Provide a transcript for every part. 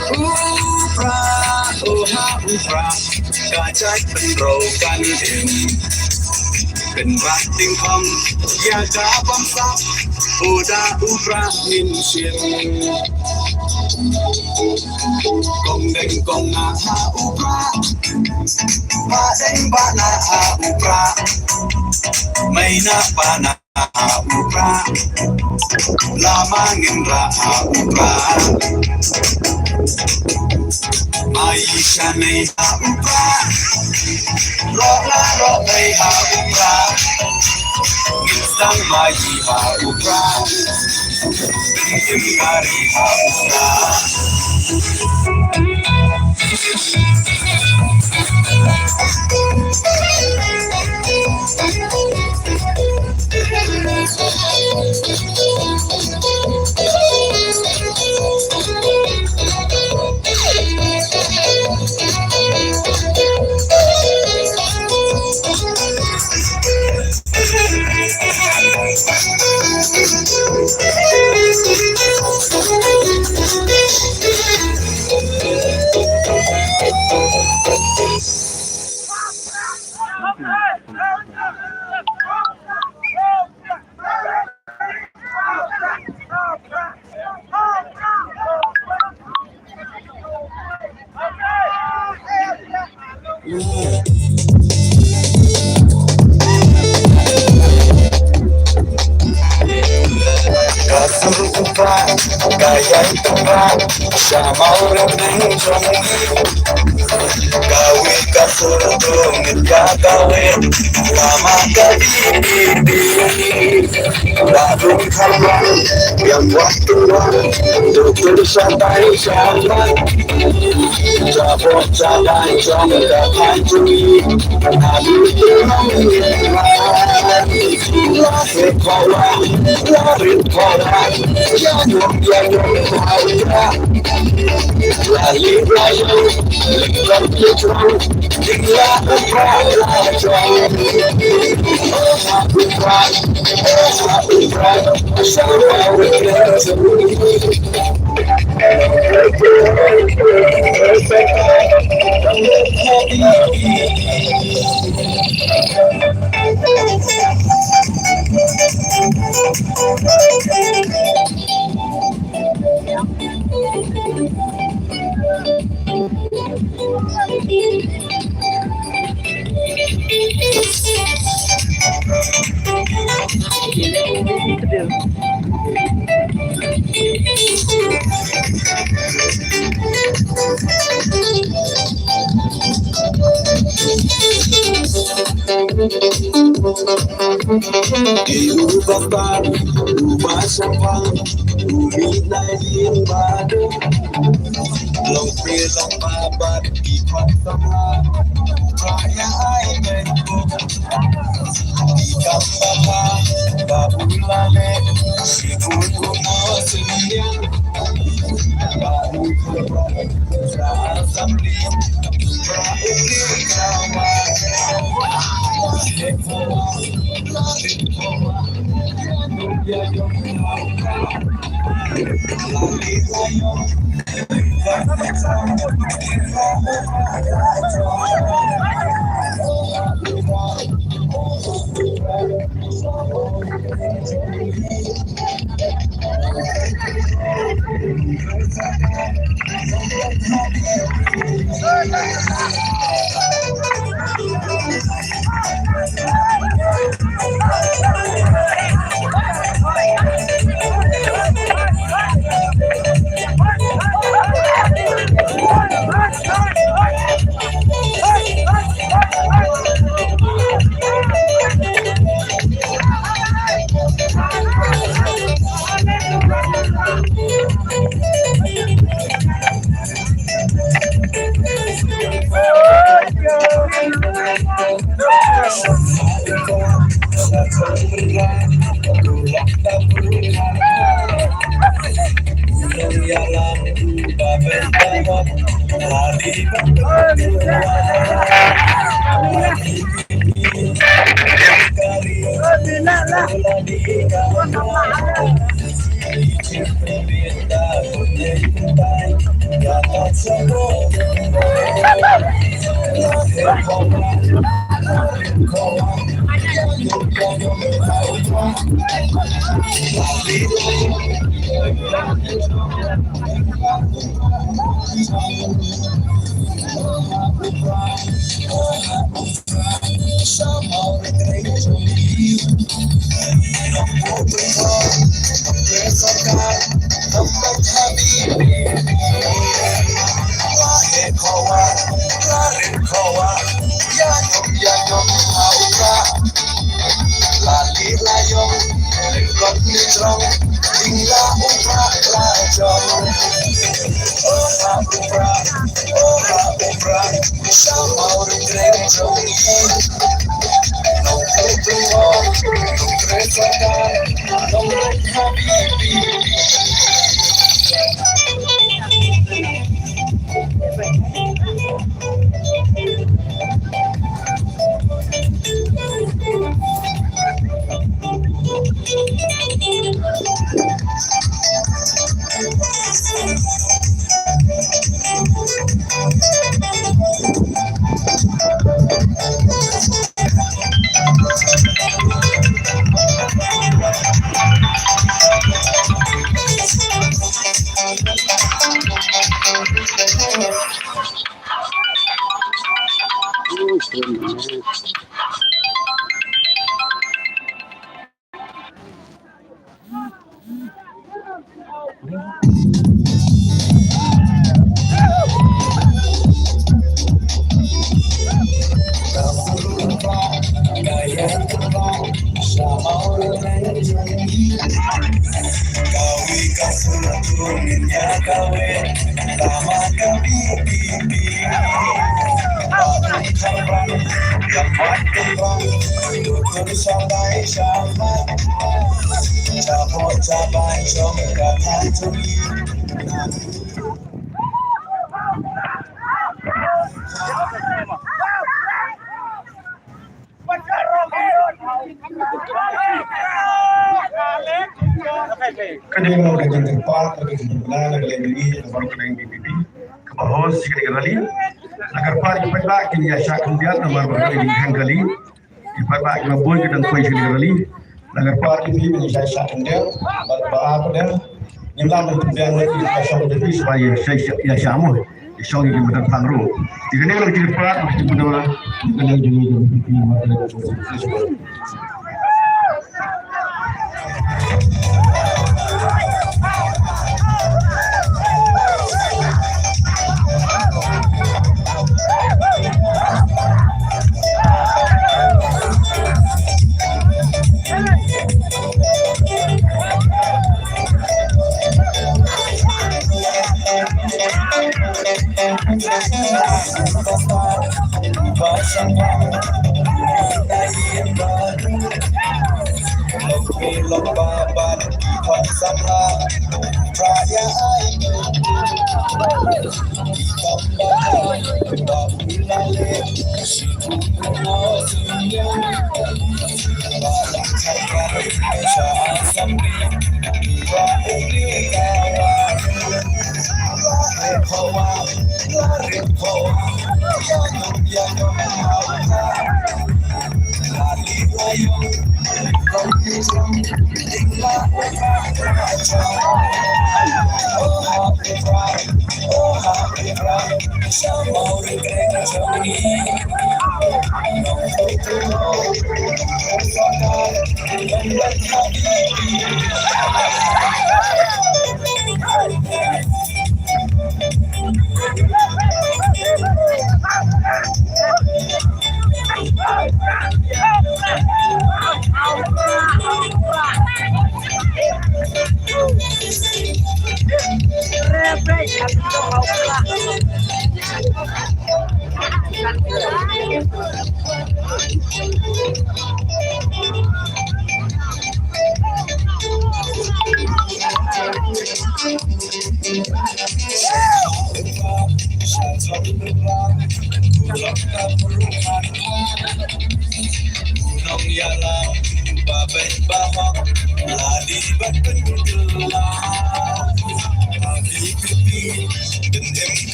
Prah, oh ha Prah, kacak penrokan ini. Kenbating hom, ya gabam sa, udah Prah minsin. Kong deng kong na ha Prah, ma deng ba na ha Prah, may na pa na ha Prah, lamangin ra ha Prah. Aisha may ha Prah, lo may ha Prah, isang may ha Prah, bintim kari ha Prah. Prah, gaya itu Prah, sama orang yang gawe kasur dong ya gawe, lama kali Darun kawan yang waktu dokter santai santai, jabot jadai jom dapat curi, habis lahir kawan, yang lahir lingkar kecil, tinggal Prah, aku Prah, sama weekend. Ibu bapak, rumah sampang, bumi lain badu, long film babat di kota, raya air di kampung, babu lale, shibun rumah sendirian, baru keluar, asam di, berarti kawan. Kadang orang tempat, orang jumlah, orang ini, orang vPp, kebahos sekali kali. Agar part Paithbah kini asyak kemudian nomor berkali kali. Paithbah kini boleh kita koi sekali kali. Agar part ini menjadi asyak kemudian, berapa pada nilai kemudian lagi asyak jadi supaya saya syamu, saya ini kita tangru. Jika ni kalau kita part, kita punya kita jadi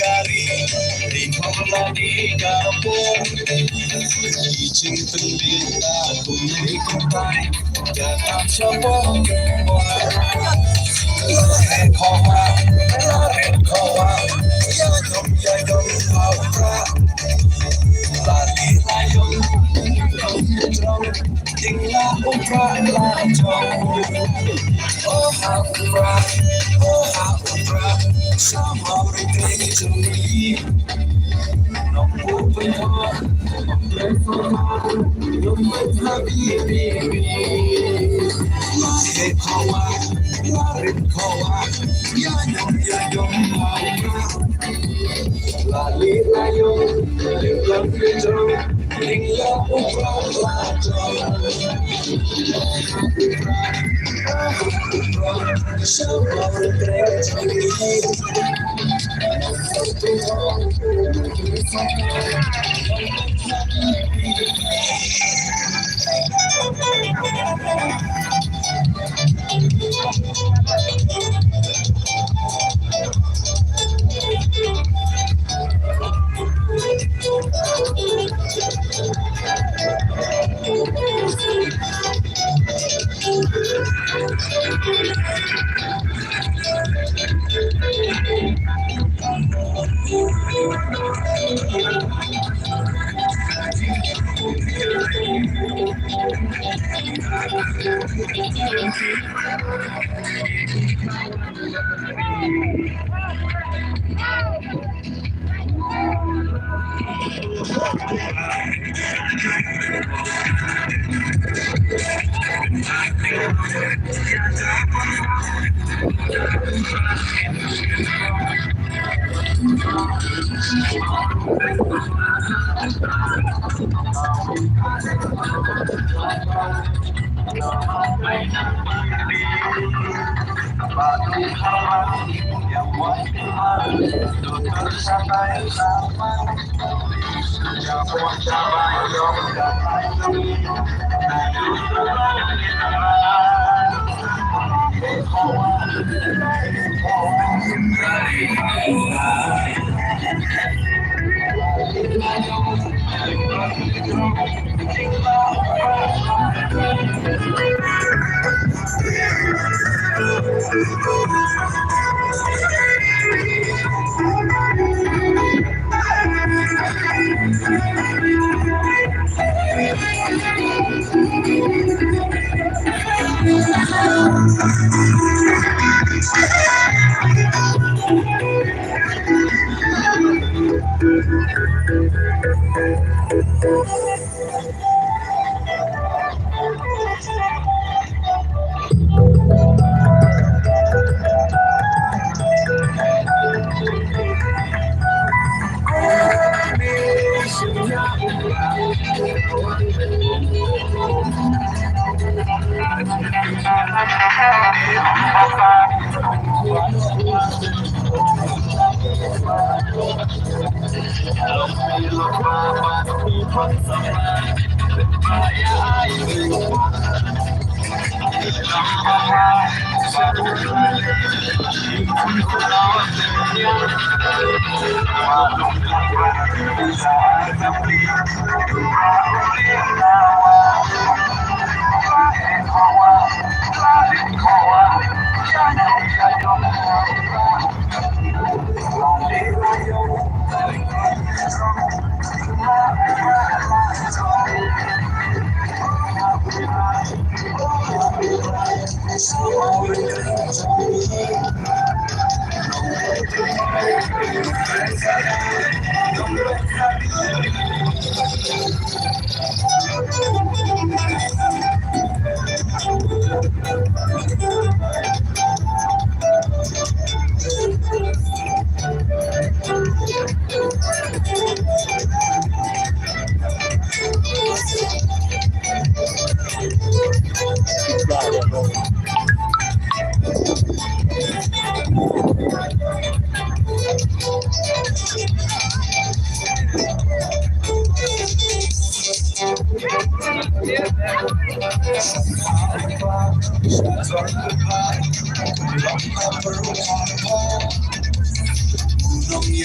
Gari, di Mawla di Gabung, Ijing Pendeta, Bumi Kutai, Jangan Sabong, Lahir Kawa, Lahir Kawa, Yagam Yagam Haura, Lali Layong, Yagam Tinglah Upra Lajong. Oh, Haura, oh, Haura, Sama Rikri Jumri, Nombu Penho, Nombu Habibi, Lahir Kawa, Lahir Kawa, Yagam Yagam Haura, Lali Layong, Yagam Yagam, Tinglah Upra Lajong.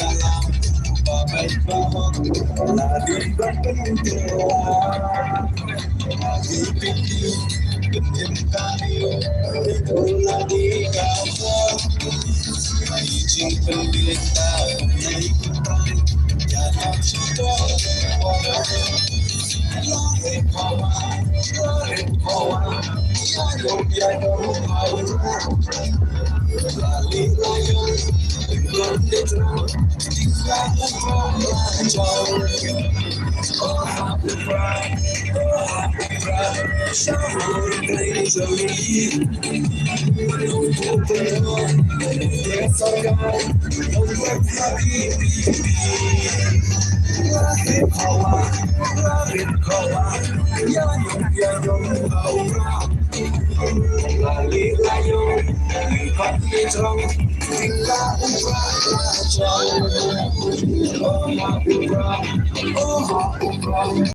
dalam Paithbah lagi berpentuan vPp Jngkyshan itu lagi kau izin pendeta ikutan jangan sudah lahir kawan ya dong lali layang berlari terang tinggal jauh Prah shibun dari menunggu penuh desakan membuat hati lahir kawan yang kau lali layang hati terang tinggal jauh oh Prah